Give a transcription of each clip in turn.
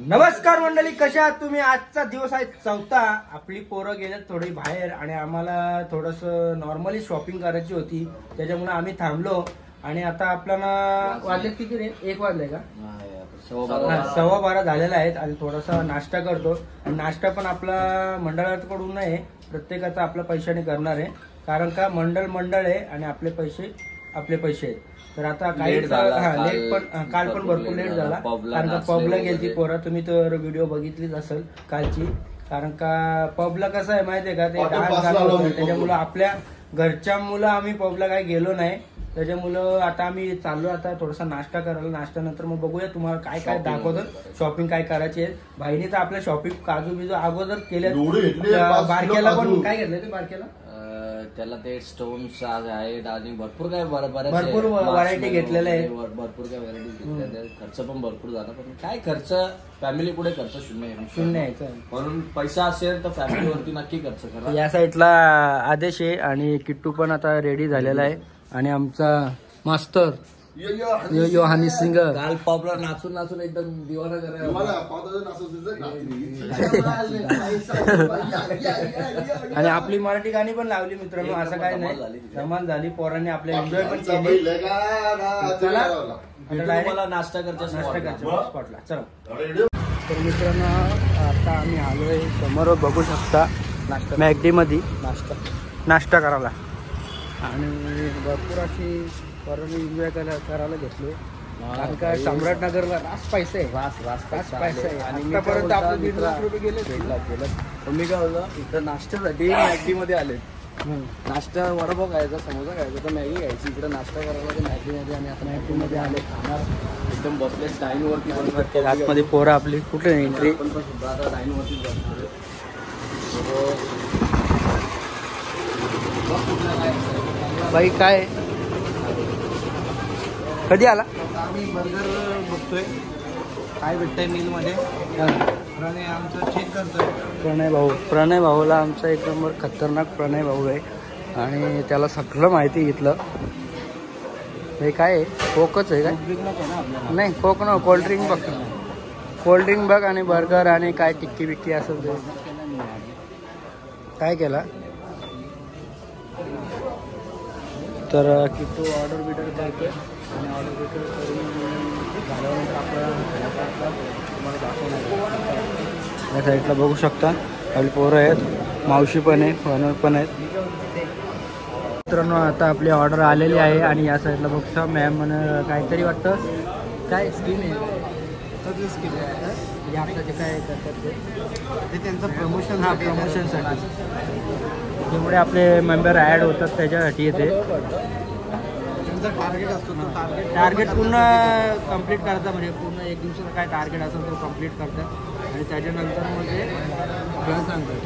नमस्कार मंडळी, कशा आहात तुम्ही? आजचा दिवस आहे चौथा. आपली पोरं गेल्यात थोडी बाहेर आणि आम्हाला थोडस नॉर्मली शॉपिंग करायची होती, त्याच्यामुळे आम्ही थांबलो. आणि आता आपल्याला वाजले किती रे? 1 वाजले का? 12:15 झालेला आहेत. आणि थोडासा नाश्ता करतो. नाश्ता पण आपला मंडळाकडून नाही, प्रत्येकाचा आपल्या पैशाने करणार आहे. कारण का मंडळ आहे आणि आपले पैसे आहेत. तर आता काही लेट पण काल पण भरपूर लेट झाला, कारण का पबला गेलती पोरा. तुम्ही तर व्हिडिओ बघितलीच असेल कालची. कारण का पबला कसं आहे माहितीये का, ते डान्स चालू होतं, त्याच्यामुळं आपल्या घरच्या मुलं आम्ही पबला काही गेलो नाही. त्याच्यामुळं आता आम्ही चाललो आता थोडासा नाश्ता करायला. नाश्त्यानंतर मग बघूया तुम्हाला काय काय दाखवतं, शॉपिंग काय करायची आहे. भाईने तर आपल्या शॉपिंग काजू बिजू अगोदर केल्या. बारक्याला पण काय घेतलं ते? बारक्याला त्याला ते स्टोन्स आहेत आणि भरपूर काय भरपूर व्हरायटी घेतलेल्या आहे. भरपूर काय व्हरायटी घेतलेल्या. खर्च पण भरपूर झाला, पण काय खर्च फॅमिली पुढे खर्च शून्य आहे. म्हणून पैसा असेल तर फॅमिलीवरती नक्की खर्च करा. या साईडला आदेश आहे आणि किट्टू पण आता रेडी झालेला आहे. आणि आमचा मास्टर यो हनी सिंग काल पॉपला नाचून एकदम दिवाना करायला. आणि आपली मराठी गाणी पण लावली मित्रांनो, असं काय नाही, धमाल झाली. पोरांनी आपले एन्जॉय पण केली. चला नाश्ता करतो स्पॉटला चला. तर मित्रांनो आता आम्ही आलोय समोर, बघू शकता मॅगडी मध्ये नाश्ता करायला. आणि भरपूर अशी पोरांनी एन्जॉय करायला घेतले. कारण का सम्राटनगरला रास पैसा आहे. आणि आतापर्यंत आपले 1.5 लाख रुपये गेले. मी काय बोललो, इथं नाश्त्यासाठी मॅगडी मध्ये आले. नाश्ता वडापाव खायचा, समोसा खायचा, तर मॅगी घ्यायची. इकडे नाश्ता करायला ते मॅगडी मध्ये. आणि आता मॅगडी मध्ये आले, खाणार एकदम बसले डाईन वरती. आतमध्ये पोरं आपली कुठे एंट्री आता डाईन वरती बसणार. बाई काय कधी आला? आम्ही बर्गर बघतोय काय भेटतंय मील मध्ये. प्रणय आमचं चेक करतोय. प्रणय भाऊला आमचा एक नंबर खतरनाक प्रणय भाऊ आहे. आणि त्याला सगळं माहिती घेतलं. हे काय आहे? कोकच आहे काय? नाही कोक न, कोल्ड्रिंक बघ. कोल्ड्रिंक बघ आणि बर्गर आणि काय टिक्की बिक्की असेल ते काय केला. तर किट्टू ऑर्डर बिटर करतोय. आणि ऑर्डर बिटर करून झाल्यानंतर आपल्याला तुम्हाला दाखवणार. या साईडला बघू शकता आपली पोरं आहेत, मावशी पण आहे, फॉनर पण आहेत. मित्रांनो आता आपली ऑर्डर आलेली आहे. आणि या साईडला बघू शकता मॅम म्हण काहीतरी वाटतं काय स्कीम आहे. स्कीम म्हणजे आपलं जे काय करतात ते त्यांचं प्रमोशन. प्रमोशनसाठी त्यामुळे आपले मेंबर ॲड होतात, त्याच्यासाठी येते. त्यांचा टार्गेट असतो, टार्गेट पूर्ण कंप्लीट करतात. म्हणजे पूर्ण 1 दिवसाचा काय टार्गेट असेल तो कंप्लीट करतात. आणि त्याच्यानंतर मग ते आपल्याला सांगतात.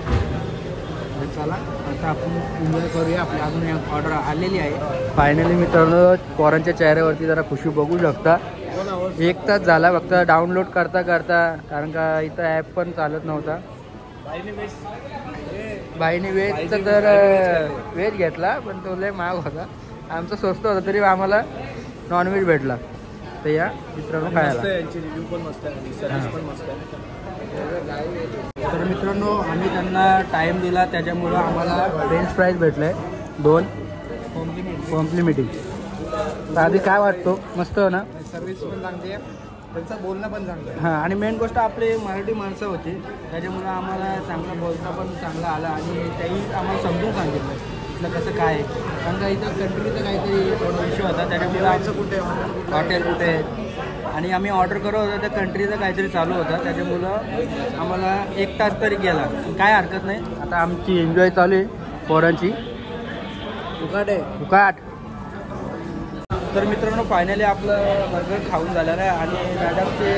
चला आता आपण एन्जॉय करूया. आपली अजून एक ऑर्डर आलेली आहे. फायनली मित्रांनो पोरांच्या चेहऱ्यावरती जरा खुशी बघू शकता. 1 तास झाला फक्त डाउनलोड करता. कारण का इथं ॲप पण चालत नव्हता. बाईने व्हेजचा तर व्हेज घेतला, पण तो लय महाग होता. आमचा स्वस्त होता तरी आम्हाला नॉनव्हेज भेटला. तर या मित्रांनो खायला. तर मित्रांनो आम्ही त्यांना टाईम दिला, त्याच्यामुळं आम्हाला फ्रेंच फ्राईज भेटले 2 कॉम्प्लिमेंटिंग. तर आधी काय वाटतो? मस्त हो ना? सर्व्हिस पण चांगली आहे, त्यांचं बोलणं पण चांगलं आहे. हां. आणि मेन गोष्ट आपले मराठी माणसं होती, त्याच्यामुळं आम्हाला चांगलं बोलता पण चांगलं आलं. आणि त्याही आम्हाला समजून सांगितलं इथलं कसं काय आहे. कारण का इथं कंट्रीचं काहीतरी थोडा इश्यू होता, त्याच्यामुळे हॉटेल कुठे आहे. आणि आम्ही ऑर्डर करत होतो त्या कंट्रीचं काहीतरी चालू होतं, त्याच्यामुळं आम्हाला 1 तास तरी गेला. काय हरकत नाही. आता आमची एन्जॉय चालू आहे पोरांची. फुकाट. तर मित्रांनो फायनली आपलं बर्गर खाऊन झालेलं आहे. आणि मॅडमचे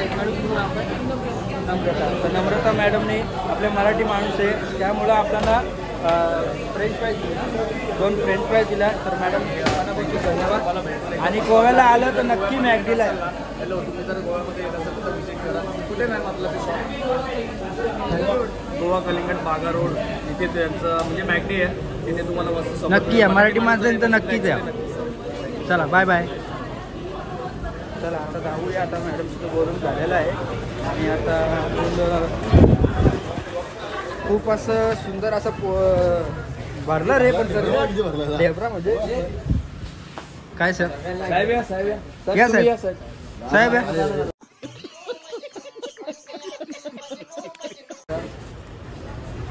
नम्रता. तर नम्रता मॅडमने आपले मराठी माणूस आहे, त्यामुळं आपल्याला फ्रेंच फ्राईज 2 फ्रेंच फ्राईज दिला. तर मॅडम मनापासून धन्यवाद. आणि गोव्याला आलं तर नक्की मॅगडीला आहे. हॅलो, तुम्ही जर गोव्यामध्ये येत असाल तर विजिट करा. कुठे मॅम आपलं ते शॉप? गोवा कलिंगड बागा रोड इथे त्यांचं म्हणजे मॅगडी आहे. तिथे तुम्हाला मस्त नक्की या मराठी माणसांचं नक्कीच या. चला बाय बाय. चला आता जाऊया. आता मॅडमचं बोलून झालेलं आहे आणि आता खूप असं सुंदर असं भरलं रे. पण सर ढेबरामध्ये काय सर? साहेब या साहेब या या साहेब. या साहेब. साहेब या.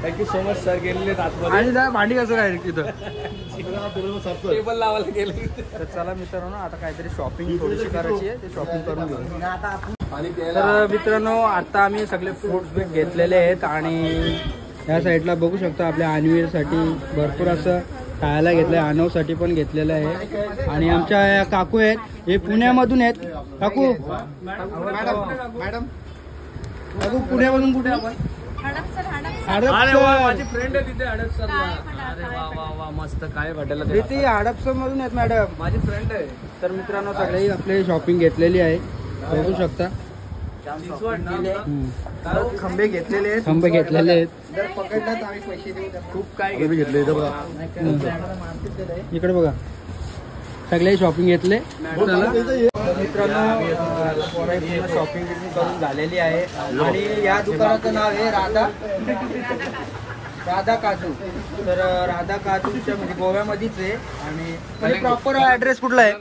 Thank you so much sir. गेलेले रातभर आणि जा भांडी कसं काय तिथं. टेबल लावायला गेले. तर चला मित्रांनो आता काहीतरी शॉपिंग थोडीशी करायची आहे. ते शॉपिंग करून घेऊ. तर मित्रांनो आता आम्ही सगळे फ्रूट्स बीट घेतलेले आहेत आणि या साईडला बघू शकता आपल्या आणवीरसाठी भरपूर असं खायला घेतलंय. आणवसाठी पण घेतलेलं आहे. आणि आमच्या या काकू आहेत, हे पुण्यामधून आहेत. काकू मॅडम काकू पुण्यामधून कुठे आपण? माझी फ्रेंड आहे तिथे हडपसरला. अरे वा वा वा मस्त. काय वाटायला ते हडपसर मधून आहेत मॅडम. माझी फ्रेंड आहे. तर मित्रांनो सगळी आपली शॉपिंग घेतलेली आहे. बघू शकता खंबे घेतलेले आहेत. खंबे घेतलेले आहेत. जर पकडला तर आम्ही पैसे देऊ. खूप काय घेतले इकडे बघा सगळे शॉपिंग घेतले. चला मित्रांनो पूर्ण शॉपिंग करून झालेली आहे आणि या दुकानाचं नाव आहे राधा काजू. तर राधा काजूच्या म्हणजे गोव्यामध्येच आहे. आणि प्रॉपर ॲड्रेस कुठला आहे?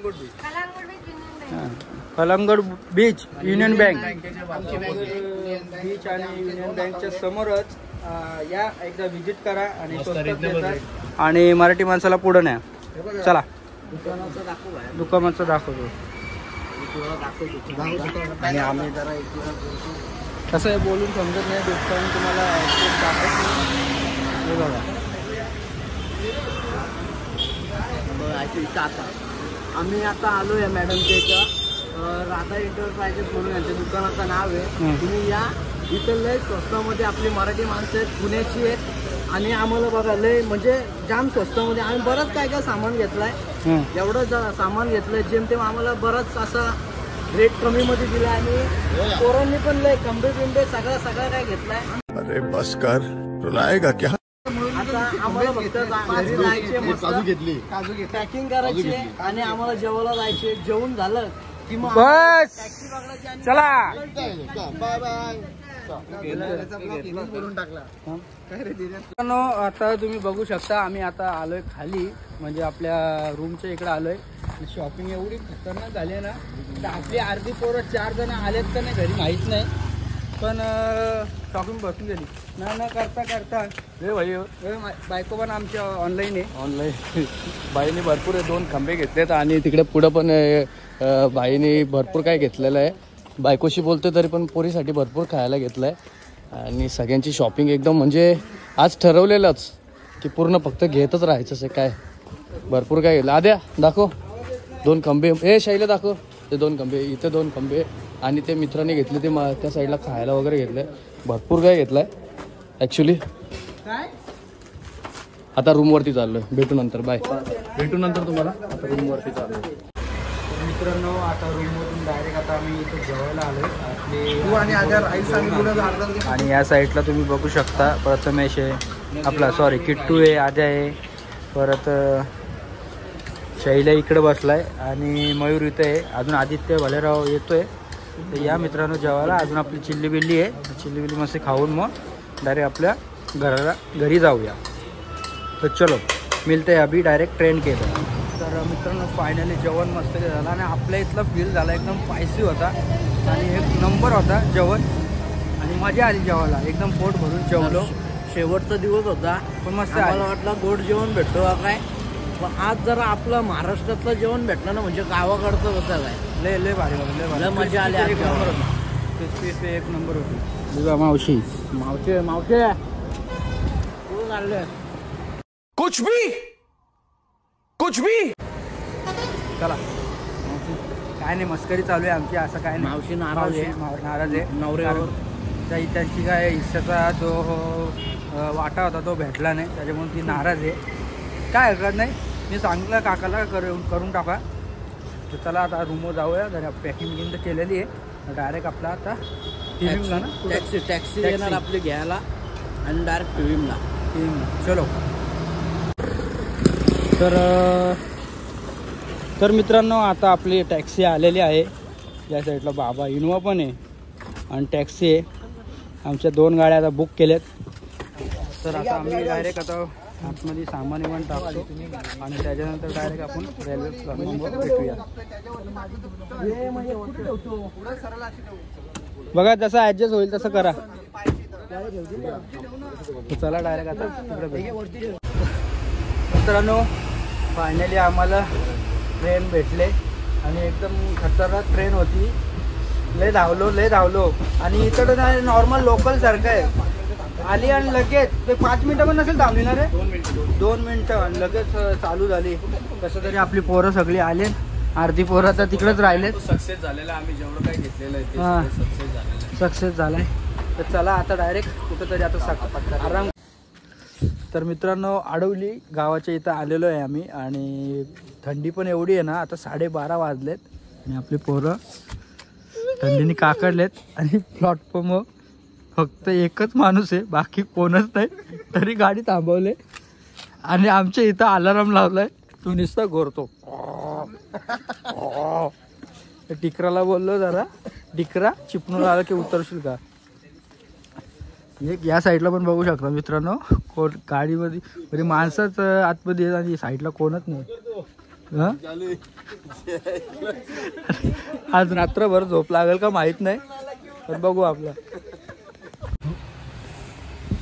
कलंगड बीच युनियन बँक बीच आणि युनियन बँकच्या समोरच या एकदा व्हिजिट करा आणि स्वस्तात देतात आणि मराठी माणसाला पुढे न्या. चला दुकानाचं दाखवतो. आणि आम्ही जरा कसं आहे बोलून समजत नाही. दुकान तुम्हाला ॲड्रेस दाखवतो. हे बघा आता आम्ही आता आलो या मॅडमच्या इथं. राधा एंटरप्राइजेस म्हणून यांच्या दुकानाचं नाव आहे. तुम्ही या इथं लय स्वस्तामध्ये आपली मराठी माणसं आहेत, पुण्याची आहेत. आणि आम्हाला बघा लय म्हणजे जाम स्वस्तामध्ये आम्ही बरंच काय काय सामान घेतलंय. एवढं सामान घेतलंय जेमतेम आम्हाला बरंच असा रेट कमीमध्ये दिला. आणि पोरांनी पण लय खंबे बिंबे सगळं काय घेतलाय. अरे बस कर रुलाएगा क्या. आता आम्हाला फक्त घरी जायचे, मस्त काजू पॅकिंग करायची आणि आम्हाला जेवायला जायचे. जेवण झालं की मग बस टॅक्सी पकडायची आणि चला बाय बाय. आता तुम्ही बघू शकता आम्ही आता आलोय खाली म्हणजे आपल्या रूमच्या इकडे आलोय. शॉपिंग एवढी खतरनाक झाली आहे ना तर आपली अर्धी पोरं 4 जण आलेत का नाही घरी माहीत नाही. पण शॉपिंग बसून गेली ना करता बायको पण आमच्या ऑनलाईन आहे. ऑनलाईन बाईने भरपूर 2 खंबे घेतलेत आणि तिकडे पुढं पण बाईने भरपूर काय घेतलेलं आहे. बायकोशी बोलते तरी पण पोरीसाठी भरपूर खायला घेतलं आहे. आणि सगळ्यांची शॉपिंग एकदम म्हणजे आज ठरवलेलंच की पूर्ण फक्त घेतच राहायचं आहे. काय भरपूर काय घेतलं. आद्या दाखव 2 खंबे. शैले दाखव ते 2 खंबे. इथे 2 खंबे आणि ते मित्रांनी घेतले ते त्या साईडला खायला वगैरे घेतलं. भरपूर काय घेतलं आहे ॲक्च्युली. आता रूमवरती चाललो आहे. भेटू नंतर. बाय. भेटू नंतर तुम्हाला. आता रूमवरती चाललो आहे. मित्रांनो आता रूममधून डायरेक्ट आता आम्ही इथे जेवायला आलोय. आणि या साईडला तुम्ही बघू शकता प्रथमेश आहे आपला सॉरी किट्टू आहे, आद्या आहे, परत शैला इकडे बसलाय आणि मयूर इथे आहे. अजून आदित्य भालेराव येतोय. तर या मित्रांनो जेवायला. अजून आपली चिल्ली बिल्ली आहे. चिल्ली बिल्ली मस्त खाऊन मग डायरेक्ट आपल्या घरी जाऊया. तर चलो मिळते अभि डायरेक्ट ट्रेन केलं. तर मित्रांनो फायनली जेवण मस्त झालं आणि आपल्या इथला फील झाला एकदम स्पायसी होता आणि 1 नंबर होता जेवण आणि मजा आली जेवायला. एकदम पोट भरून जेवलो. शेवटचा दिवस होता पण मस्त मला वाटलं गोड जेवण भेटतो काय. पण आज जरा आपलं महाराष्ट्रातलं जेवण भेटलं ना म्हणजे गावाकडचं कसं काय लय भारी लय मजा आली. आज क्रिस्पी 1 नंबर होती. मावशी कुठून आणलं कुछ भी चला काय नाही मस्करी चालू आहे आमची. असं काय नाही. मावशी नाराज आहे. नाराज आहे नवऱ्यावर. त्यांची काय हिस्साचा जो वाटा होता तो भेटला नाही त्याच्यामुळे ती नाराज आहे. काय हरकत नाही. मी सांगितलं काकाला करून टाका. तर चला आता रूमवर जाऊया. जरा पॅकिंग तर केलेली आहे. डायरेक्ट आपला आता टीव्हीला ना टॅक्सी येणार आपली घ्यायला आणि डायरेक्ट टीव्हीला. चलो. तर मित्रांनो आता आपली टॅक्सी आलेली आहे या साईडला बाबा इनोवा पण आहे आणि टॅक्सी आहे. आमच्या 2 गाड्या आता बुक केल्यात. तर आता आम्ही डायरेक्ट आता आतमध्ये सामान इमान टाकतो आणि त्याच्यानंतर डायरेक्ट आपण रेल्वे प्लॅटफॉर्मवर भेटूया. बघा जसं ॲडजस्ट होईल तसं करा. चला डायरेक्ट आता तिकडे भेटू. मित्रांनो फायनली आम्हाला ट्रेन भेटले आणि एकदम खतरनाक ट्रेन होती. लय धावलो आणि इकडं नॉर्मल लोकल सारखं आहे. आली आणि लगेच ते 5 मिनिटं पण नसेल थांबली ना रे. 2 मिनिटं आणि लगेच चालू झाली. कसं तरी आपली पोरं सगळी आले. अर्धी पोरं आता तिकडेच राहिलेत. सक्सेस झालेला आम्ही जेवढं काही घेतलेलं आहे ते सक्सेस झालाय. तर चला आता डायरेक्ट कुठंतरी आता आराम. तर मित्रांनो आडवली गावाच्या इथं आलेलो आहे आम्ही आणि थंडी पण एवढी आहे ना. आता 12:30 वाजलेत आणि आपली पोरं थंडीने काकडलेत आणि प्लॅटफॉर्मवर फक्त एकच माणूस आहे, बाकी कोणच नाही. तरी गाडी थांबवले आणि आमच्या इथं अलार्म लावलाय. तो नुसता घोरतो. टिकराला बोललो जरा टिकरा चिपणून आला की उतरशील का. एक या साईडला पण बघू शकता मित्रांनो कोण गाडीमध्ये म्हणजे माणसाच आतमध्ये येत आणि साईडला कोणच नाही. आज रात्रभर झोप लागेल का माहित नाही पण बघू आपला.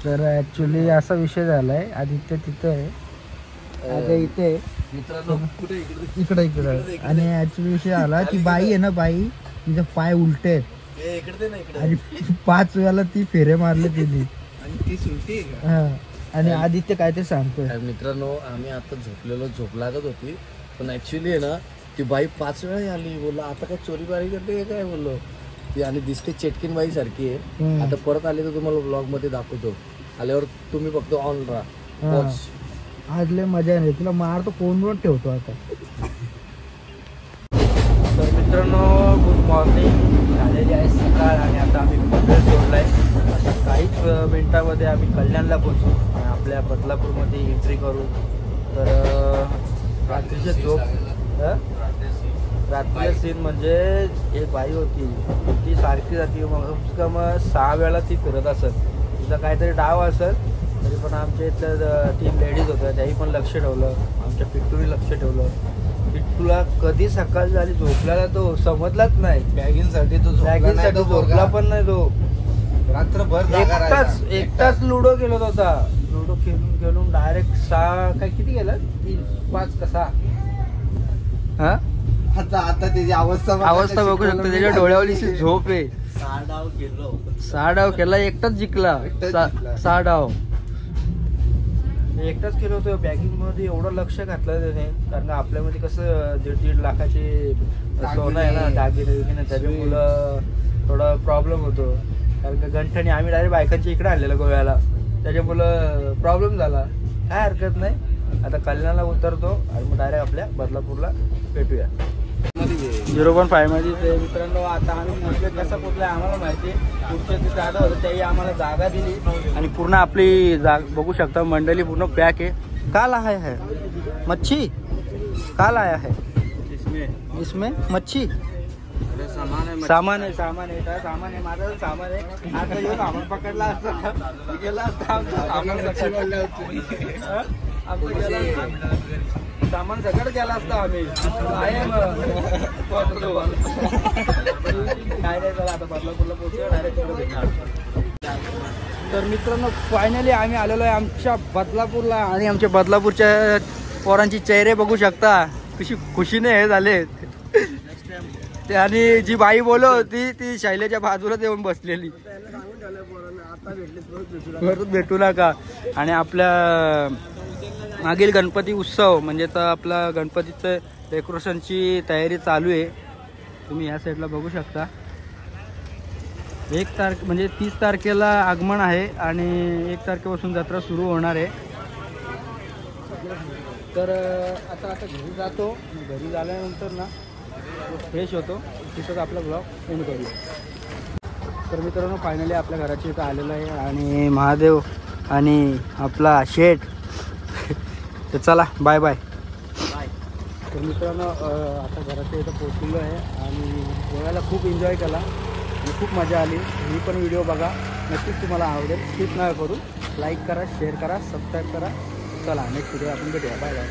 तर ऍक्च्युली असा विषय झालाय. आदित्य तिथं आहे, आता इथे मित्रांनो इकडे आणि ऍक्च्युली विषय आला की बाई आहे ना, बाई तिचे पाय उलटे आहेत आणि 5 वेळा ती फेरे मारले तिने आणि ती सुलटी आहे का? हा. आणि आदित्य काय ते सांगतोय. मित्रांनो आम्ही आता झोपलेलो, झोप लागत होती पण ऍक्च्युली आहे ना ती बाई 5 वेळा आली. बोललो आता काय चोरी बारी करते काय बोललो ती आणि दिसते चेटकीन बाई सारखी आहे. आता परत आली तर तुम्हाला ब्लॉग मध्ये दाखवतो. आल्यावर तुम्ही फक्त ऑन राहा. आज लय मजा नाही, तुला मार तो फोनवर ठेवतो आता. तर मित्रांनो गुड मॉर्निंग. झालेली आहे सकाळ आणि आता आम्ही पनवेल सोडलाय. आता काहीच मिनिटामध्ये आम्ही कल्याणला पोहोचू आणि आपल्या बदलापूरमध्ये एंट्री करू. तर रात्रीचे झोप रात्रीचे सीन म्हणजे एक बाई होती ती सारखी जाती. मग 6 वेळा ती फिरत असत. तिचा काहीतरी डाव असेल तरी पण आमच्या इथल्या 3 लेडीज होत्या त्याही पण लक्ष ठेवलं. आमच्या पिट्टूने लक्ष ठेवलं. पिट्टूला कधी सकाळ झाली झोपल्याला तो समजलाच नाही. बॅगींसाठी तो झोपला पण नाही. तो रात्रभर एकटाच लुडो खेळत होता. लुडो खेळून डायरेक्ट 6 काय किती गेलं 3 5 का 6. हा आता त्याची अवस्था बघू शकतो. त्याच्या डोळ्यावरची झोप आहे. 6 डाव केला एकटाच जिंकला. 6 डाव एकटाच केलं होतं. बॅगिंग मध्ये एवढं लक्ष घातलं त्याने कारण का आपल्यामध्ये कसं 1.5 लाखाचे सोनं आहे ना, दागिने त्याच्यामुळं थोडा प्रॉब्लेम होतो. कारण का गंठणी आम्ही डायरेक्ट बायकांच्या इकडे आणलेलं गोव्याला त्याच्यामुळं प्रॉब्लेम झाला. काय हरकत नाही. आता कल्याणला उतरतो आणि मग डायरेक्ट आपल्या बदलापूरला भेटूया. 0.5 मध्ये. मित्रांनो आता आम्ही म्हणजे कसं पोचलाय आम्हाला माहिती. पुढच्या तिथे जागा होतं त्याही आम्हाला जागा दिली आणि पूर्ण आपली बघू शकता मंडळी पूर्ण पॅक आहे. का लाया है मच्छी? का लाया है इसमें मच्छी? सामान आहे. सामान आहे काय सामान आहे? माझं सामान आहे. आता येऊन सामान पकडला असता गेला असता सामान सगळं गेला असता आम्ही. काय नाही झालं. आता बदलापूरला पोहोचलो डायरेक्ट तिकडे भेटणार. तर मित्रांनो फायनली आम्ही आलेलो आहे आमच्या बदलापूरला आणि आमच्या बदलापूरच्या पोरांची चेहरे बघू शकता कशी खुशीने हे झाले. ते आणि जी बाई बोलत होती ती शैलेच्या बाजूलाच येऊन बसलेली. परत भेटू नका. आणि आपल्या मागील गणपती उत्सव म्हणजे तर आपला गणपतीचं डेकोरेशनची तयारी चालू आहे. तुम्ही या साईडला बघू शकता. 1 तारखे म्हणजे 30 तारखेला आगमन आहे आणि 1 तारखेपासून जत्रा सुरू होणार आहे. तर आता घरी जातो. घरी झाल्यानंतर ना फ्रेश होतो. तिथंच आपला ब्लॉग एंड करूया. तर मित्रांनो फायनली आपल्या घराच्या इथं आलेलं आहे आणि महादेव आणि आपला शेठ. तर चला बाय बाय. तर मित्रांनो आता घराच्या इथं पोहोचलेलो आहे आणि गोव्याला खूप एन्जॉय केला आणि खूप मजा आली. ही पण व्हिडिओ बघा, नक्कीच तुम्हाला आवडेल. स्किप नाही करून लाईक करा, शेअर करा, सबस्क्राईब करा. चला नेक्स्ट व्हिडिओ आपण भेटूया. Bye bye.